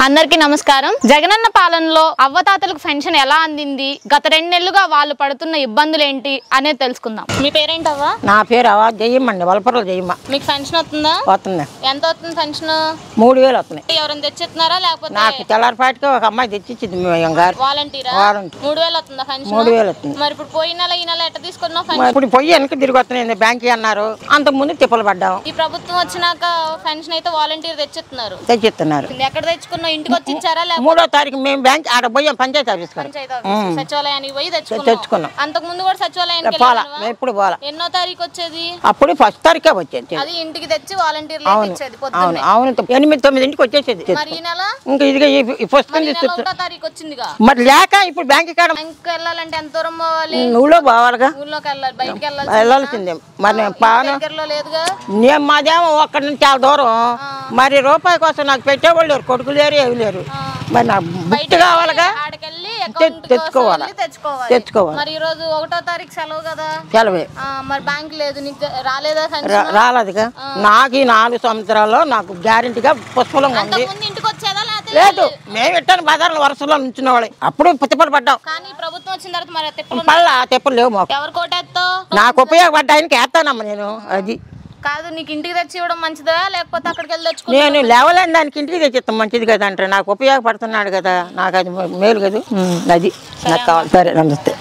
అందరికీ నమస్కారం. జగనన్న పాలనలో అవ్వతాతలకు పెన్షన్ ఎలా అందింది, గత 2 నెలలుగా వాళ్ళు పడుతున్న ఇబ్బందులు ఏంటి అనేది తెలుసుకుందాం. మీ పేరేంటవ్వా? నా పేరు అవ్వ జయమ్మండి, వలపర్ల జయమ్మ. మీకు పెన్షన్ వస్తుందా? వస్తుంది. ఎంత వస్తుంది పెన్షన్? 3000 వస్తున్నాయి. ఎవరైనా తెచ్చిస్తున్నారా లేకపోతే? నాకు తెల్లారిపాటికి ఒక అమ్మాయి తెచ్చిచ్చింది. వాలంటీరా? 3000 వస్తుందా పెన్షన్? 3000 వస్తుంది. మరి ఇప్పుడు పోయిన నెల ఈ నెల ఎట్ట తీసుకున్నావు? ఇప్పుడు పోయి వెనక్కి తిరిగి వస్తున్నాయి. బ్యాంక్ అన్నారు, అంతకు ముందు తిప్పలు పడ్డాం. ఈ ప్రభుత్వం వచ్చినాక పెన్షన్ అయితే వాలంటీర్ తెచ్చిస్తున్నారు. ఎక్కడ తెచ్చుకున్నావు? ఇంటికి వచ్చి ఇచ్చారా? 3వ తారీఖు మేము బ్యాంక్ ఆడ పోయాం, పంచాయతీ ఆఫీస్ సచివాలయానికి పోయి తెచ్చుకున్నాం. అంతకు ముందు కూడా సచివాలయానికి ఎప్పుడు పోలా. ఎన్నో తారీఖు వచ్చేది? అప్పుడు 1st తారీఖే వచ్చేది. అది ఇంటికి తెచ్చి వాలంటీర్ ఇచ్చేది. అవును అవును, 8-9 వచ్చేసేది. మరి ఈ నెల ఇంకా ఇది తారీఖు వచ్చిందిగా. మరి లేక ఇప్పుడు బ్యాంక్ కాడ వెళ్ళాలంటే ఎంత దూరం పోవాలి? ఊళ్ళో పోవాలిగా. ఊళ్ళోకి వెళ్ళాలి, బయటకి వెళ్ళాల్సిందే. మరి దగ్గరలో లేదుగా. నేను మాదేమో ఒక్కడి నుంచి చాలా దూరం. మరి రూపాయి కోసం నాకు పెట్టేవాళ్ళు లేరు, కొడుకులు లేరు, ఏమి లేరు. మరి నాకు బుక్ కావాలిగా, తెచ్చుకోవాలి. మరి ఈ రోజు 1వ తారీఖు సెలవు కదా. సెలవే. మరి బ్యాంక్ లేదు, నీకు రాలేదా? రాలేదుగా. నాకు ఈ 4 సంవత్సరాల్లో నాకు గ్యారెంటీగా పుష్పలంగా ఉంది. ఇంటికి వచ్చేదా? లేదు, మేము ఎట్టాను బజార్లో వరుసలో నుంచిన వాళ్ళు అప్పుడు తిప్పలు పడ్డాం. కానీ ప్రభుత్వం వచ్చిన తర్వాత మరి తిప్పలు లేవు మాకు. ఎవరు కోటేస్తావు? నాకు ఉపయోగపడ్డాయనికి వేస్తానమ్మా నేను. అది కాదు, నీకు ఇంటికి తెచ్చి ఇవ్వడం మంచిదా లేకపోతే అక్కడికి వెళ్ళి తెచ్చుకో? నేను లేవలేని దానికి ఇంటికి తెచ్చిస్తాం మంచిది కదా అంటే, నాకు ఉపయోగపడుతున్నాడు కదా, నాకు అది మేలు కదా. అది నాకు కావాలి. సరే, నమస్తే.